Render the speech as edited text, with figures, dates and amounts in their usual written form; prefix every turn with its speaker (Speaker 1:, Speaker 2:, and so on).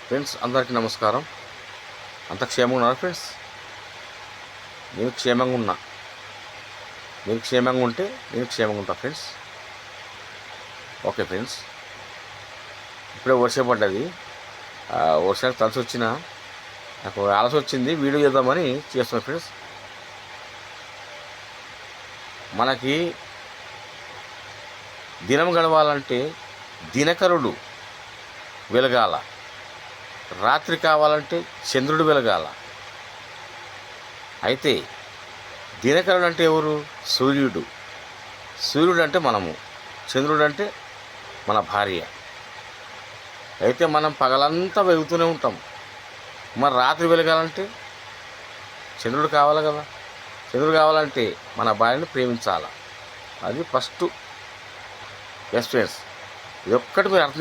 Speaker 1: Friends అందరికీ నమస్కారం. అంత క్షేమంగా ఉన్నారు ఫ్రెండ్స్? నేను క్షేమంగా ఉన్నా. మీరు క్షేమంగా ఉంటే నేను క్షేమంగా ఉంటా ఫ్రెండ్స్. ఓకే ఫ్రెండ్స్, ఇప్పుడే వర్షం పడ్డది. వర్షానికి తలసి వచ్చిన నాకు ఆలస్యం వచ్చింది, వీడియో చేద్దామని చేస్తున్నా ఫ్రెండ్స్. మనకి దినం గడవాలంటే దినకరుడు వెలగాల, రాత్రి కావాలంటే చంద్రుడు వెలగాల. అయితే దినకరుడు అంటే ఎవరు? సూర్యుడు. సూర్యుడు అంటే మనము, చంద్రుడు అంటే మన భార్య. అయితే మనం పగలంతా వెలుగుతూనే ఉంటాం. మరి రాత్రి వెలగాలంటే చంద్రుడు కావాలి కదా. చంద్రుడు కావాలంటే మన భార్యను ప్రేమించాలి. అది ఫస్ట్. ఎస్ ఫ్రెండ్స్, ఇది ఒక్కటి మీరు అర్థం